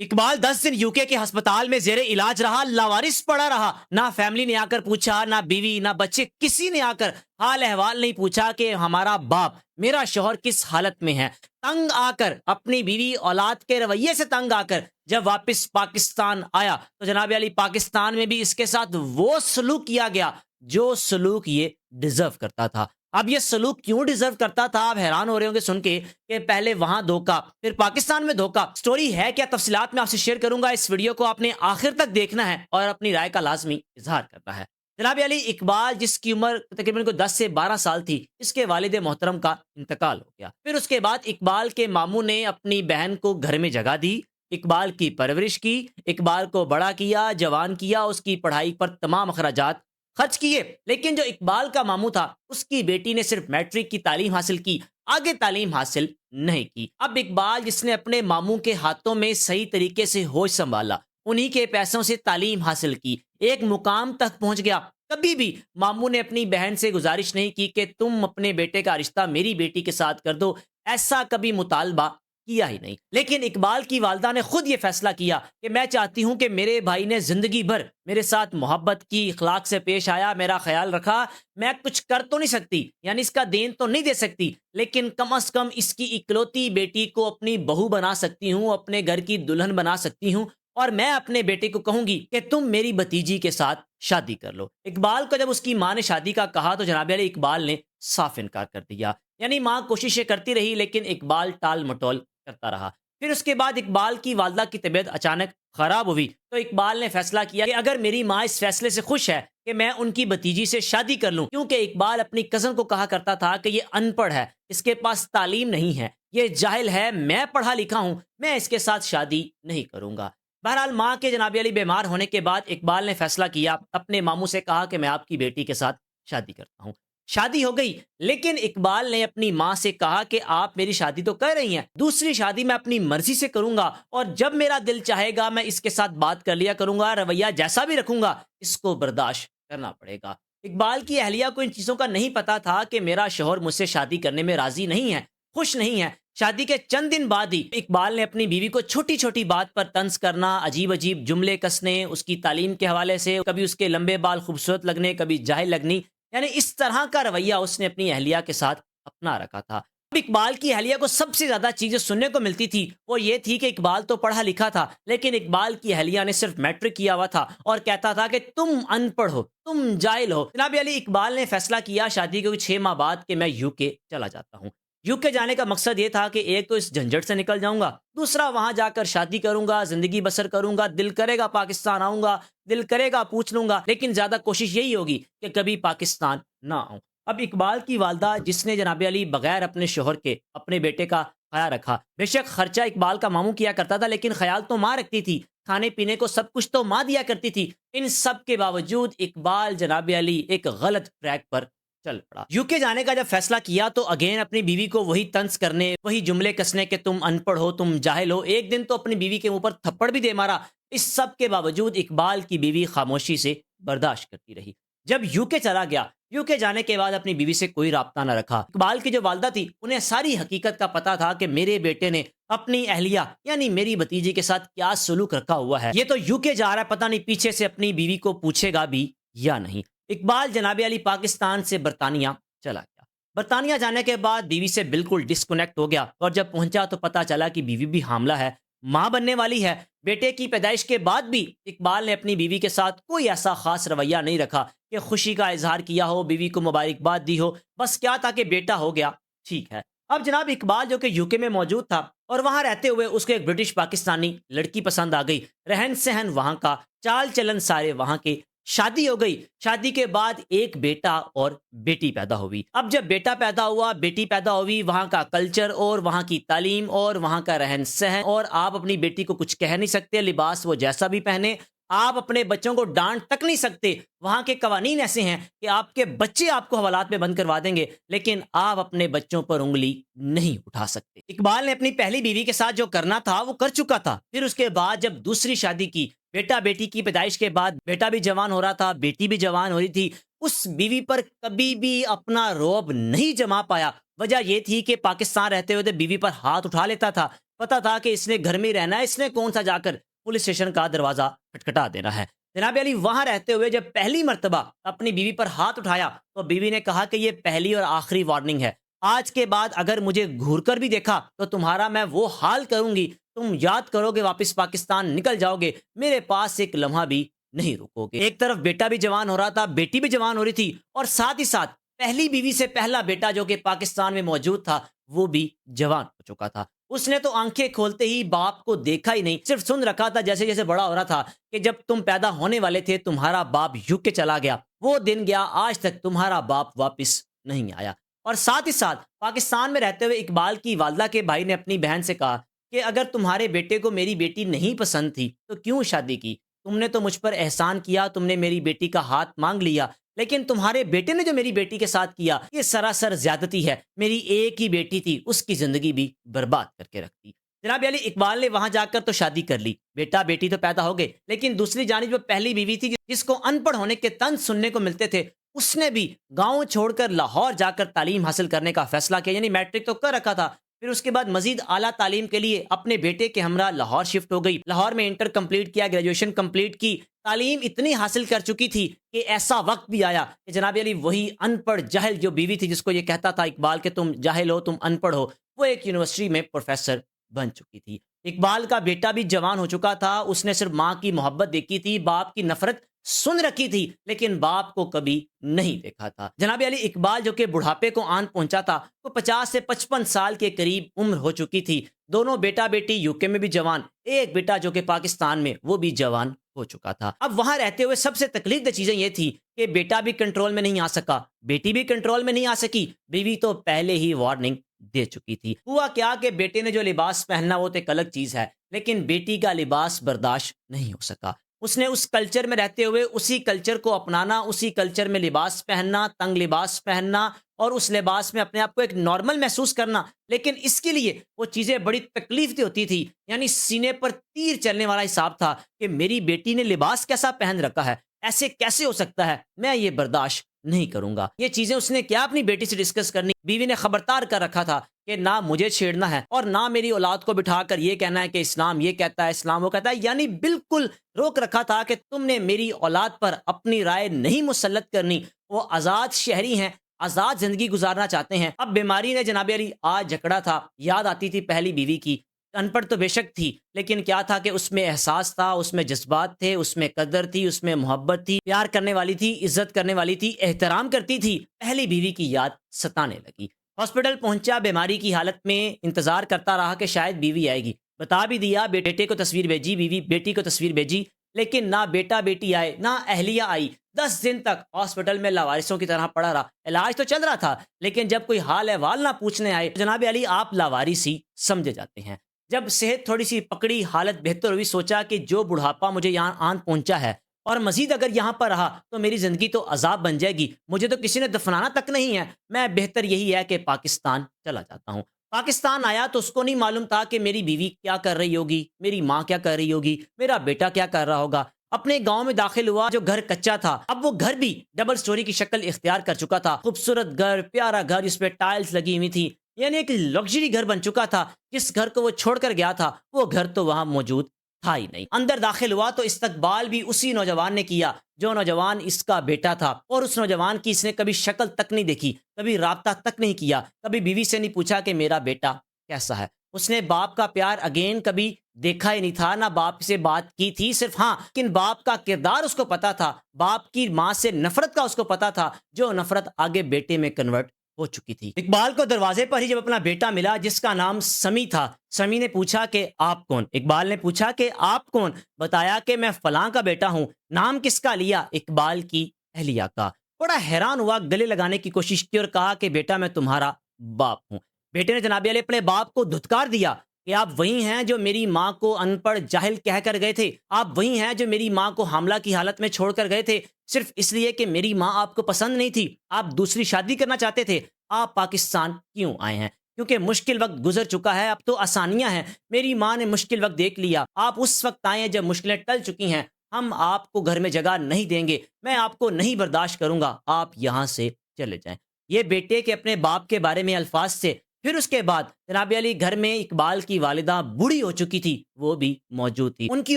اقبال 10 دن UK کے ہسپتال میں زیر علاج رہا، لاوارث پڑا رہا۔ نہ فیملی نے آ کر پوچھا، نہ بیوی، نہ بچے، کسی نے آ کر حال احوال نہیں پوچھا کہ ہمارا باپ، میرا شوہر کس حالت میں ہے۔ تنگ آ کر، اپنی بیوی اولاد کے رویے سے تنگ آ کر جب واپس پاکستان آیا تو جناب علی پاکستان میں بھی اس کے ساتھ وہ سلوک کیا گیا جو سلوک یہ ڈیزرو کرتا تھا۔ اب یہ سلوک کیوں ڈیزرو کرتا تھا، آپ حیران ہو رہے ہوں گے سن کے کہ پہلے وہاں دھوکہ، پھر پاکستان میں دھوکہ۔ سٹوری ہے کیا، تفصیلات میں آپ سے شیئر کروں گا۔ اس ویڈیو کو آپ نے آخر تک دیکھنا ہے اور اپنی رائے کا لازمی اظہار کرنا ہے۔ جناب علی اقبال، جس کی عمر تقریباً 10 سے 12 سال تھی، اس کے والد محترم کا انتقال ہو گیا۔ پھر اس کے بعد اقبال کے ماموں نے اپنی بہن کو گھر میں جگہ دی، اقبال کی پرورش کی، اقبال کو بڑا کیا، جوان کیا، اس کی پڑھائی پر تمام اخراجات خرچ کیے۔ لیکن جو اقبال کا ماموں تھا، اس کی بیٹی نے صرف میٹرک کی تعلیم حاصل کی، آگے تعلیم حاصل نہیں کی۔ اب اقبال، جس نے اپنے ماموں کے ہاتھوں میں صحیح طریقے سے ہوش سنبھالا، انہی کے پیسوں سے تعلیم حاصل کی، ایک مقام تک پہنچ گیا۔ کبھی بھی ماموں نے اپنی بہن سے گزارش نہیں کی کہ تم اپنے بیٹے کا رشتہ میری بیٹی کے ساتھ کر دو، ایسا کبھی مطالبہ کیا ہی نہیں۔ لیکن اقبال کی والدہ نے خود یہ فیصلہ کیا کہ میں چاہتی ہوں کہ میرے بھائی نے زندگی بھر میرے ساتھ محبت کی، اخلاق سے پیش آیا، میرا خیال رکھا۔ میں کچھ کر تو نہیں سکتی، یعنی اس کا دین تو نہیں دے سکتی، لیکن کم از کم اس کی اکلوتی بیٹی کو اپنی بہو بنا سکتی ہوں، اپنے گھر کی دلہن بنا سکتی ہوں، اور میں اپنے بیٹے کو کہوں گی کہ تم میری بھتیجی کے ساتھ شادی کر لو۔ اقبال کو جب اس کی ماں نے شادی کا کہا تو جناب علی اقبال نے صاف انکار کر دیا، یعنی ماں کوششیں کرتی رہی لیکن اقبال ٹال مٹول کرتا رہا۔ پھر اس کے بعد اقبال کی والدہ کی طبیعت اچانک خراب ہوئی تو اقبال نے فیصلہ کیا کہ اگر میری ماں اس فیصلے سے خوش ہے کہ میں ان کی بھتیجی سے شادی کر لوں، کیونکہ اقبال اپنی کزن کو کہا کرتا تھا کہ یہ ان پڑھ ہے، اس کے پاس تعلیم نہیں ہے، یہ جاہل ہے، میں پڑھا لکھا ہوں، میں اس کے ساتھ شادی نہیں کروں گا۔ بہرحال ماں کے جناب علی بیمار ہونے کے بعد اقبال نے فیصلہ کیا، اپنے ماموں سے کہا کہ میں آپ کی بیٹی کے ساتھ شادی کرتا ہوں۔ شادی ہو گئی، لیکن اقبال نے اپنی ماں سے کہا کہ آپ میری شادی تو کر رہی ہیں، دوسری شادی میں اپنی مرضی سے کروں گا، اور جب میرا دل چاہے گا میں اس کے ساتھ بات کر لیا کروں گا، رویہ جیسا بھی رکھوں گا، اس کو برداشت کرنا پڑے گا۔ اقبال کی اہلیہ کو ان چیزوں کا نہیں پتا تھا کہ میرا شوہر مجھ سے شادی کرنے میں راضی نہیں ہے، خوش نہیں ہے۔ شادی کے چند دن بعد ہی اقبال نے اپنی بیوی کو چھوٹی چھوٹی بات پر طنز کرنا، عجیب عجیب جملے کسنے، اس کی تعلیم کے حوالے سے، کبھی اس کے لمبے بال خوبصورت لگنے، کبھی جاہل لگنی، یعنی اس طرح کا رویہ اس نے اپنی اہلیہ کے ساتھ اپنا رکھا تھا۔ اب اقبال کی اہلیہ کو سب سے زیادہ چیزیں سننے کو ملتی تھی وہ یہ تھی کہ اقبال تو پڑھا لکھا تھا، لیکن اقبال کی اہلیہ نے صرف میٹرک کیا ہوا تھا، اور کہتا تھا کہ تم ان پڑھ ہو، تم جاہل ہو۔ جناب علی اقبال نے فیصلہ کیا شادی کے 6 ماہ بعد کہ میں یو کے چلا جاتا ہوں۔ یو کے جانے کا مقصد یہ تھا کہ ایک تو اس جھنجھٹ سے نکل جاؤں گا، دوسرا وہاں جا کر شادی کروں گا، زندگی بسر کروں گا، دل کرے گا پاکستان آؤں گا، دل کرے گا پوچھ لوں گا، لیکن زیادہ کوشش یہی ہوگی کہ کبھی پاکستان نہ آؤں۔ اب اقبال کی والدہ، جس نے جناب علی بغیر اپنے شوہر کے اپنے بیٹے کا خیال رکھا، بے شک خرچہ اقبال کا ماموں کیا کرتا تھا لیکن خیال تو ماں رکھتی تھی، کھانے پینے کو سب کچھ تو ماں دیا کرتی تھی، ان سب کے باوجود اقبال جناب علی ایک غلط ٹریک پر چل پڑا۔ یو کے جانے کا جب فیصلہ کیا تو اگین اپنی بیوی کو وہی طنز کرنے، وہی جملے کسنے کہ تم ان پڑھ ہو، تم جاہل ہو۔ ایک دن تو اپنی بیوی کے منہ پر تھپڑ بھی دے مارا۔ اس سب کے باوجود اقبال کی بیوی خاموشی سے برداشت کرتی رہی۔ جب یو کے چلا گیا، یو کے جانے کے بعد اپنی بیوی سے کوئی رابطہ نہ رکھا۔ اقبال کی جو والدہ تھی انہیں ساری حقیقت کا پتا تھا کہ میرے بیٹے نے اپنی اہلیہ یعنی میری بھتیجی کے ساتھ کیا سلوک رکھا ہوا ہے، یہ تو یو کے جا رہا ہے، پتہ نہیں پیچھے سے اپنی بیوی کو پوچھے گا بھی یا نہیں۔ اقبال جناب علی پاکستان سے برطانیہ چلا گیا۔ برطانیہ جانے کے بعد بیوی سے بالکل ڈسکنیکٹ ہو گیا، اور جب پہنچا تو پتا چلا کہ بیوی بھی حاملہ ہے، ماں بننے والی ہے۔ بیٹے کی پیدائش کے بعد بھی اقبال نے اپنی بیوی کے ساتھ کوئی ایسا خاص رویہ نہیں رکھا کہ خوشی کا اظہار کیا ہو، بیوی کو مبارکباد دی ہو، بس کیا تھا کہ بیٹا ہو گیا، ٹھیک ہے۔ اب جناب اقبال جو کہ یو کے میں موجود تھا اور وہاں رہتے ہوئے اس کو ایک برٹش پاکستانی لڑکی پسند آ گئی، رہن سہن وہاں کا، چال چلن سارے وہاں کے، شادی ہو گئی۔ شادی کے بعد ایک بیٹا اور بیٹی پیدا ہوئی۔ اب جب بیٹا پیدا ہوا، بیٹی پیدا ہوئی، وہاں کا کلچر اور وہاں کی تعلیم اور وہاں کا رہن سہن، اور آپ اپنی بیٹی کو کچھ کہہ نہیں سکتے، لباس وہ جیسا بھی پہنے، آپ اپنے بچوں کو ڈانٹ تک نہیں سکتے۔ وہاں کے قوانین ایسے ہیں کہ آپ کے بچے آپ کو حوالات میں بند کروا دیں گے، لیکن آپ اپنے بچوں پر انگلی نہیں اٹھا سکتے۔ اقبال نے اپنی پہلی بیوی کے ساتھ جو کرنا تھا وہ کر چکا تھا۔ پھر اس کے بعد جب دوسری شادی کی، بیٹا بیٹی کی پیدائش کے بعد بیٹا بھی جوان ہو رہا تھا، بیٹی بھی جوان ہو رہی تھی، اس بیوی پر کبھی بھی اپنا رعب نہیں جما پایا۔ وجہ یہ تھی کہ پاکستان رہتے ہوئے بیوی پر ہاتھ اٹھا لیتا تھا، پتا تھا کہ اس نے گھر میں ہی رہنا ہے، اس نے کون سا جا کر پولیس اسٹیشن کا دروازہ کھٹکھٹا دینا ہے۔ جناب علی وہاں رہتے ہوئے جب پہلی مرتبہ اپنی بیوی پر ہاتھ اٹھایا تو بیوی نے کہا کہ یہ پہلی اور آخری وارننگ ہے، آج کے بعد اگر مجھے گھور کر بھی دیکھا تو تمہارا میں وہ حال کروں گی، تم یاد کرو گے واپس پاکستان نکل جاؤ گے، میرے پاس ایک لمحہ بھی نہیں رکو گے۔ ایک طرف بیٹا بھی جوان ہو رہا تھا، بیٹی بھی جوان ہو رہی تھی، اور ساتھ ہی ساتھ پہلی بیوی سے پہلا بیٹا جو کہ پاکستان میں موجود تھا وہ بھی جوان ہو چکا تھا۔ اس نے تو آنکھیں کھولتے ہی باپ کو دیکھا ہی نہیں، صرف سن رکھا تھا جیسے جیسے بڑا ہو رہا تھا کہ جب تم پیدا ہونے والے تھے تمہارا باپ UK چلا گیا، وہ دن گیا، آج تک تمہارا باپ واپس نہیں آیا۔ اور ساتھ ہی ساتھ پاکستان میں رہتے ہوئے اقبال کی والدہ کے بھائی نے اپنی بہن سے کہا کہ اگر تمہارے بیٹے کو میری بیٹی نہیں پسند تھی تو کیوں شادی کی؟ تم نے تو مجھ پر احسان کیا، تم نے میری بیٹی کا ہاتھ مانگ لیا، لیکن تمہارے بیٹے نے جو میری بیٹی کے ساتھ کیا یہ سراسر زیادتی ہے، میری ایک ہی بیٹی تھی، اس کی زندگی بھی برباد کر کے رکھ دی۔ جناب علی اقبال نے وہاں جا کر تو شادی کر لی، بیٹا بیٹی تو پیدا ہو گئے، لیکن دوسری جانب جو پہلی بیوی تھی جس کو ان پڑھ ہونے کے طنز سننے کو ملتے تھے، اس نے بھی گاؤں چھوڑ کر لاہور جا کر تعلیم حاصل کرنے کا فیصلہ کیا، یعنی میٹرک تو کر رکھا تھا، پھر اس کے بعد مزید اعلیٰ تعلیم کے لیے اپنے بیٹے کے ہمراہ لاہور شفٹ ہو گئی، لاہور میں انٹر کمپلیٹ کیا، گریجویشن کمپلیٹ کی، تعلیم اتنی حاصل کر چکی تھی کہ ایسا وقت بھی آیا کہ جناب علی وہی ان پڑھ جاہل جو بیوی تھی جس کو یہ کہتا تھا اقبال کہ تم جاہل ہو، تم ان پڑھ ہو، وہ ایک یونیورسٹی میں پروفیسر بن چکی تھی۔ اقبال کا بیٹا بھی جوان ہو چکا تھا، اس نے صرف ماں کی محبت دیکھی تھی، باپ کی نفرت سن رکھی تھی، لیکن باپ کو کبھی نہیں دیکھا تھا۔ جناب علی اقبال جو کہ بڑھاپے کو آن پہنچا تھا وہ 50 سے 55 سال کے قریب عمر ہو چکی تھی، دونوں بیٹا بیٹی UK میں بھی جوان، ایک بیٹا جو کہ پاکستان میں وہ بھی جوان ہو چکا تھا۔ اب وہاں رہتے ہوئے سب سے تکلیف دہ چیزیں یہ تھی کہ بیٹا بھی کنٹرول میں نہیں آ سکا، بیٹی بھی کنٹرول میں نہیں آ سکی، بیوی تو پہلے ہی وارننگ دے چکی تھی۔ ہوا کیا کہ بیٹے نے جو لباس پہننا وہ تو ایک الگ چیز ہے، لیکن بیٹی کا لباس برداشت نہیں ہو سکا۔ اس نے اس کلچر میں رہتے ہوئے اسی کلچر کو اپنانا، اسی کلچر میں لباس پہننا، تنگ لباس پہننا اور اس لباس میں اپنے آپ کو ایک نارمل محسوس کرنا، لیکن اس کے لیے وہ چیزیں بڑی تکلیف دہ ہوتی تھی، یعنی سینے پر تیر چلنے والا حساب تھا کہ میری بیٹی نے لباس کیسا پہن رکھا ہے، ایسے کیسے ہو سکتا ہے، میں یہ برداشت نہیں کروں گا۔ یہ چیزیں اس نے کیا اپنی بیٹی سے ڈسکس کرنی، بیوی نے خبردار کر رکھا تھا کہ نہ مجھے چھیڑنا ہے اور نہ میری اولاد کو بٹھا کر یہ کہنا ہے کہ اسلام یہ کہتا ہے، اسلام وہ کہتا ہے، یعنی بالکل روک رکھا تھا کہ تم نے میری اولاد پر اپنی رائے نہیں مسلط کرنی، وہ آزاد شہری ہیں، آزاد زندگی گزارنا چاہتے ہیں۔ اب بیماری نے جناب علی آج جکڑا تھا، یاد آتی تھی پہلی بیوی کی، ان پڑھ تو بے شک تھی لیکن کیا تھا کہ اس میں احساس تھا، اس میں جذبات تھے، اس میں قدر تھی، اس میں محبت تھی، پیار کرنے والی تھی، عزت کرنے والی تھی، احترام کرتی تھی۔ پہلی بیوی کی یاد ستانے لگی۔ ہاسپٹل پہنچا، بیماری کی حالت میں انتظار کرتا رہا کہ شاید بیوی آئے گی، بتا بھی دیا، بیٹے کو تصویر بھیجی، بیوی بیٹی کو تصویر بھیجی، لیکن نہ بیٹا بیٹی آئے، نہ اہلیہ آئی۔ 10 دن تک ہاسپٹل میں لاوارثوں کی طرح پڑا رہا، علاج تو چل رہا تھا لیکن جب کوئی حال احوال نہ پوچھنے آئے جناب علی آپ لاوارث ہی سمجھے جاتے ہیں۔ جب صحت تھوڑی سی پکڑی، حالت بہتر ہوئی، سوچا کہ جو بڑھاپا مجھے یہاں آن پہنچا ہے اور مزید اگر یہاں پر رہا تو میری زندگی تو عذاب بن جائے گی، مجھے تو کسی نے دفنانا تک نہیں ہے، میں بہتر یہی ہے کہ پاکستان چلا جاتا ہوں۔ پاکستان آیا تو اس کو نہیں معلوم تھا کہ میری بیوی کیا کر رہی ہوگی، میری ماں کیا کر رہی ہوگی، میرا بیٹا کیا کر رہا ہوگا۔ اپنے گاؤں میں داخل ہوا، جو گھر کچا تھا اب وہ گھر بھی ڈبل سٹوری کی شکل اختیار کر چکا تھا، خوبصورت گھر، پیارا گھر جس پہ ٹائلز لگی ہوئی تھی، یعنی ایک لگژری گھر بن چکا تھا۔ جس گھر کو وہ چھوڑ کر گیا تھا وہ گھر تو وہاں موجود تھا ہی نہیں۔ اندر داخل ہوا تو استقبال بھی اسی نوجوان نے کیا جو نوجوان اس کا بیٹا تھا، اور اس نوجوان کی اس نے کبھی شکل تک نہیں دیکھی، کبھی رابطہ تک نہیں کیا، کبھی بیوی سے نہیں پوچھا کہ میرا بیٹا کیسا ہے۔ اس نے باپ کا پیار اگین کبھی دیکھا ہی نہیں تھا، نہ باپ سے بات کی تھی، صرف ہاں کن باپ کا کردار اس کو پتا تھا، باپ کی ماں سے نفرت کا اس کو پتا تھا، جو نفرت آگے بیٹے میں کنورٹ ہو چکی تھی۔ اقبال کو دروازے پر ہی جب اپنا بیٹا ملا جس کا نام سمی تھا، سمی نے پوچھا کہ آپ کون؟ اقبال نے پوچھا کہ آپ کون؟ بتایا کہ میں فلاں کا بیٹا ہوں۔ نام کس کا لیا؟ اقبال کی اہلیہ کا۔ بڑا حیران ہوا، گلے لگانے کی کوشش کی اور کہا کہ بیٹا میں تمہارا باپ ہوں۔ بیٹے نے جناب علی اپنے باپ کو دھتکار دیا کہ آپ وہی ہیں جو میری ماں کو ان پڑھ جاہل کہہ کر گئے تھے، آپ وہی ہیں جو میری ماں کو حاملہ کی حالت میں چھوڑ کر گئے تھے صرف اس لیے کہ میری ماں آپ کو پسند نہیں تھی، آپ دوسری شادی کرنا چاہتے تھے۔ آپ پاکستان کیوں آئے ہیں؟ کیونکہ مشکل وقت گزر چکا ہے، اب تو آسانیاں ہیں، میری ماں نے مشکل وقت دیکھ لیا، آپ اس وقت آئے ہیں جب مشکلیں ٹل چکی ہیں، ہم آپ کو گھر میں جگہ نہیں دیں گے، میں آپ کو نہیں برداشت کروں گا، آپ یہاں سے چلے جائیں۔ یہ بیٹے کے اپنے باپ کے بارے میں الفاظ سے پھر اس کے بعد جناب علی گھر میں اقبال کی والدہ بوڑھی ہو چکی تھی، وہ بھی موجود تھی، ان کی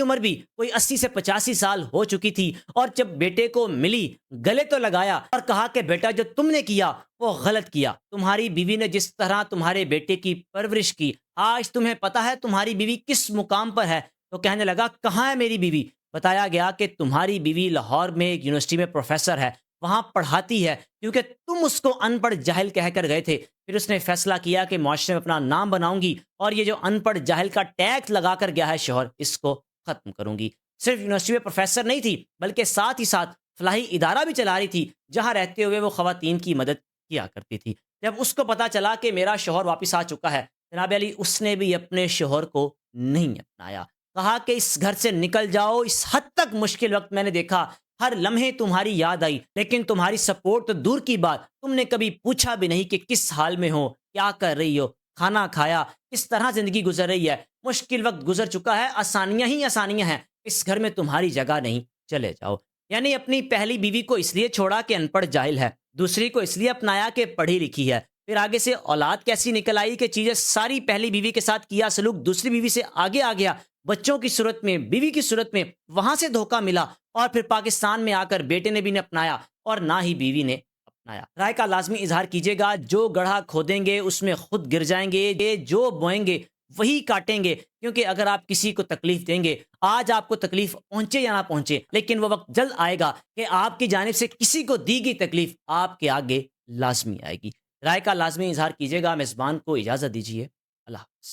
عمر بھی کوئی 80 سے 85 سال ہو چکی تھی، اور جب بیٹے کو ملی گلے تو لگایا اور کہا کہ بیٹا جو تم نے کیا وہ غلط کیا، تمہاری بیوی نے جس طرح تمہارے بیٹے کی پرورش کی، آج تمہیں پتا ہے تمہاری بیوی کس مقام پر ہے؟ تو کہنے لگا کہاں ہے میری بیوی؟ بتایا گیا کہ تمہاری بیوی لاہور میں ایک یونیورسٹی میں پروفیسر ہے، وہاں پڑھاتی ہے، کیونکہ تم اس کو ان پڑھ جاہل کہہ کر گئے تھے۔ پھر اس نے فیصلہ کیا کہ معاشرے میں اپنا نام بناؤں گی، اور یہ جو ان پڑھ جاہل کا ٹیکس لگا کر گیا ہے شوہر، اس کو ختم کروں گی۔ صرف یونیورسٹی میں پروفیسر نہیں تھی، بلکہ ساتھ ہی ساتھ فلاحی ادارہ بھی چلا رہی تھی، جہاں رہتے ہوئے وہ خواتین کی مدد کیا کرتی تھی۔ جب اس کو پتا چلا کہ میرا شوہر واپس آ چکا ہے، جناب علی اس نے بھی اپنے شوہر کو نہیں اپنایا، کہا کہ اس گھر سے نکل جاؤ، اس حد تک مشکل وقت میں نے دیکھا، ہر لمحے تمہاری یاد آئی، لیکن تمہاری سپورٹ تو دور کی بات، تم نے کبھی پوچھا بھی نہیں کہ کس حال میں ہو، کیا کر رہی ہو، کھانا کھایا، کس طرح زندگی گزر رہی ہے۔ مشکل وقت گزر چکا ہے، آسانیاں ہی آسانیاں ہیں، اس گھر میں تمہاری جگہ نہیں، چلے جاؤ۔ یعنی اپنی پہلی بیوی کو اس لیے چھوڑا کہ ان پڑھ جاہل ہے، دوسری کو اس لیے اپنایا کہ پڑھی لکھی ہے، پھر آگے سے اولاد کیسی نکل آئی کہ چیزیں ساری پہلی بیوی کے ساتھ کیا سلوک دوسری بیوی سے آگے آ گیا، بچوں کی صورت میں، بیوی کی صورت میں، وہاں سے دھوکہ ملا، اور پھر پاکستان میں آ کر بیٹے نے بھی نہیں اپنایا اور نہ ہی بیوی نے اپنایا۔ رائے کا لازمی اظہار کیجیے گا، جو گڑھا کھودیں گے اس میں خود گر جائیں گے، یہ جو بوئیں گے وہی کاٹیں گے، کیونکہ اگر آپ کسی کو تکلیف دیں گے، آج آپ کو تکلیف پہنچے یا نہ پہنچے، لیکن وہ وقت جلد آئے گا کہ آپ کی جانب سے کسی کو دی گئی تکلیف آپ کے آگے لازمی آئے گی۔ رائے کا لازمی اظہار کیجیے گا، میزبان کو اجازت دیجیے، اللہ حافظ۔